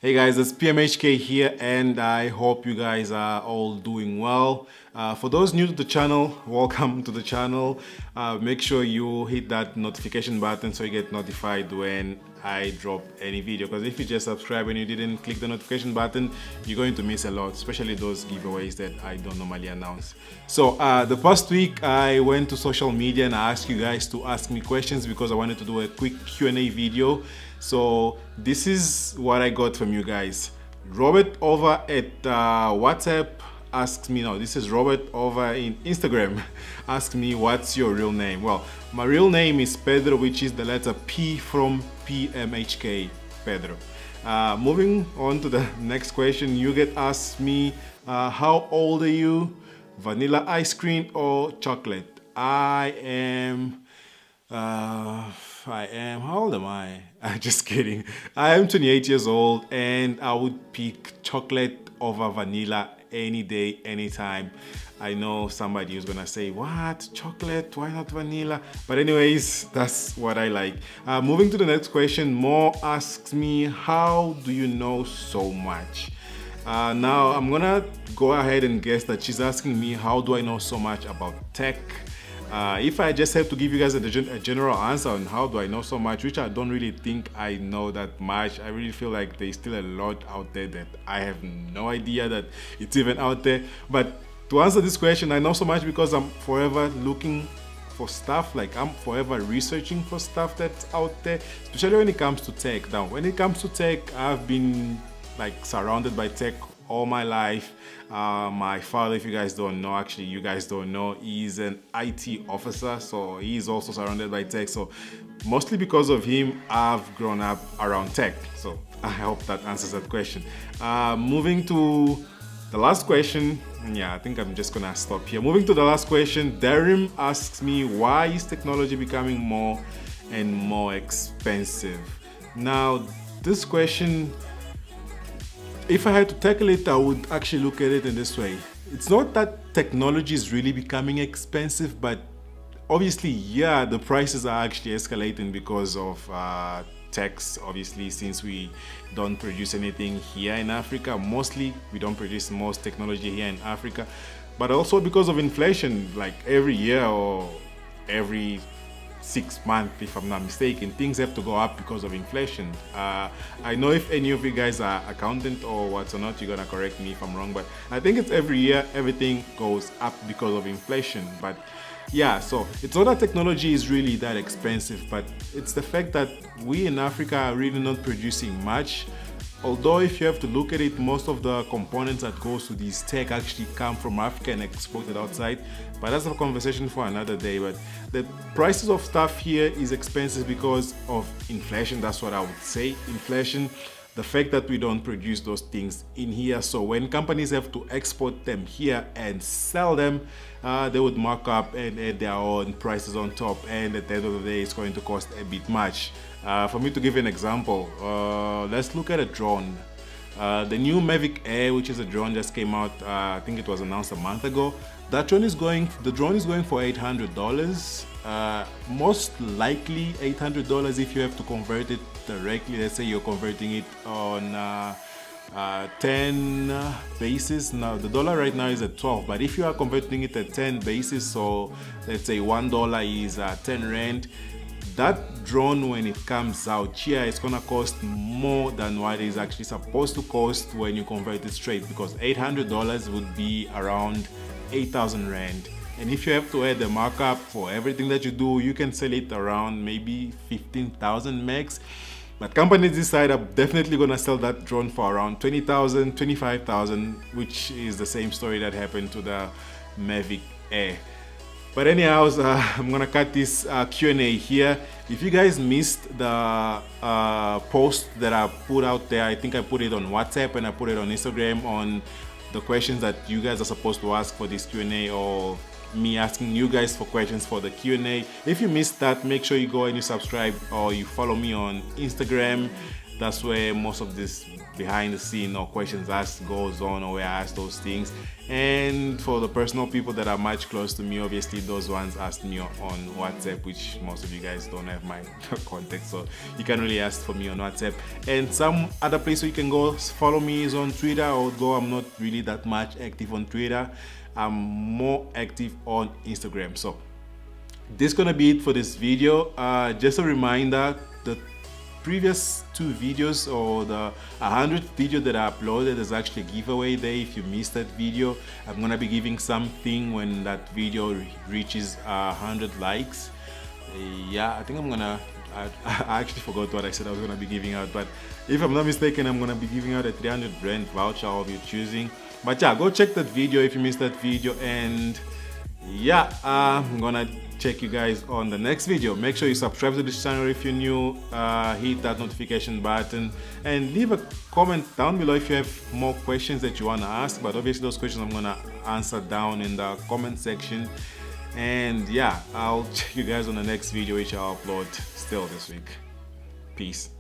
Hey guys, it's PMHK here, and I hope you guys are all doing well. For those new to the channel, welcome to the channel. Make sure you hit that notification button so you get notified when I drop any video, because if you just subscribe and you didn't click the notification button, you're going to miss a lot, especially those giveaways that I don't normally announce. So the past week I went to social media and I asked you guys to ask me questions because I wanted to do a quick Q&A video. So this is what I got from you guys. Robert over at WhatsApp asked me, no, this is Robert over in Instagram, asked me, what's your real name? Well, my real name is Pedro, which is the letter P from PMHK, Pedro. Moving on to the next question, you get asked me, how old are you? Vanilla ice cream or chocolate? I am, how old am I? Just kidding. I am 28 years old and I would pick chocolate over vanilla any day, anytime. I know somebody who's gonna say, what, chocolate, why not vanilla? But anyways, that's what I like. Moving to the next question, Mo asks me, how do you know so much? Now I'm gonna go ahead and guess that she's asking me, how do I know so much about tech? If I just have to give you guys a general answer on how do I know so much, which I don't really think I know that much. I really feel like there's still a lot out there that I have no idea that it's even out there. But to answer this question, I know so much because I'm forever looking for stuff, like I'm forever researching for stuff that's out there, especially when it comes to tech. Now, when it comes to tech, I've been like surrounded by tech all my life. My father, if you guys don't know, actually you guys don't know, he's an IT officer, so he's also surrounded by tech. So mostly because of him, I've grown up around tech. So I hope that answers that question. Moving to the last question, yeah, I think I'm just gonna stop here. Moving to the last question, Darim asks me, why is technology becoming more and more expensive? Now, this question, if I had to tackle it, I would actually look at it in this way. It's not that technology is really becoming expensive, but obviously, yeah, the prices are actually escalating because of tax. Obviously, since we don't produce anything here in Africa, mostly we don't produce most technology here in Africa, but also because of inflation, like every year or every 6 months, if I'm not mistaken, things have to go up because of inflation. I know if any of you guys are accountant or what's or not, you're gonna correct me if I'm wrong, but I think it's every year everything goes up because of inflation. But yeah, so it's not that technology is really that expensive, but it's the fact that we in Africa are really not producing much. Although if you have to look at it, most of the components that goes to these tech actually come from Africa and exported outside. But that's a conversation for another day. But the prices of stuff here is expensive because of inflation. That's what I would say. Inflation, the fact that we don't produce those things in here. So when companies have to export them here and sell them, they would mark up and add their own prices on top. And at the end of the day, it's going to cost a bit much. For me to give you an example, let's look at a drone. The new Mavic Air, which is a drone, just came out. I think it was announced a month ago. The drone is going for $800. Most likely $800 if you have to convert it directly. Let's say you're converting it on 10 basis. Now the dollar right now is at 12, but if you are converting it at 10 basis, so let's say $1 is 10 rand. That drone, when it comes out here, it's gonna cost more than what it's actually supposed to cost when you convert it straight, because $800 would be around 8,000 rand. And if you have to add the markup for everything that you do, you can sell it around maybe 15,000 max. But companies this side are definitely gonna sell that drone for around 20,000, 25,000, which is the same story that happened to the Mavic Air. But anyhow, I'm gonna cut this Q&A here. If you guys missed the post that I put out there, I think I put it on WhatsApp and I put it on Instagram on the questions that you guys are supposed to ask for this Q&A, or me asking you guys for questions for the Q&A. If you missed that, make sure you go and you subscribe or you follow me on Instagram. That's where most of this behind the scene or questions asked goes on, or where I ask those things. And for the personal people that are much close to me, obviously those ones asked me on WhatsApp, which most of you guys don't have my contact, so you can really ask for me on WhatsApp. And some other place where you can go follow me is on Twitter, although I'm not really that much active on Twitter. I'm more active on Instagram. So this is gonna be it for this video. Just a reminder, the previous 2 videos, or the 100th video that I uploaded, is actually a giveaway there. If you missed that video, I'm gonna be giving something when that video reaches 100 likes. Yeah, I think I'm gonna, I actually forgot what I said I was gonna be giving out, but if I'm not mistaken, I'm gonna be giving out a 300 Rand voucher of your choosing. But yeah, go check that video if you missed that video. And yeah, I'm gonna check you guys on the next video. Make sure you subscribe to this channel if you're new, hit that notification button, and leave a comment down below if you have more questions that you want to ask. But obviously those questions I'm gonna answer down in the comment section. And yeah, I'll check you guys on the next video, which I'll upload still this week. Peace.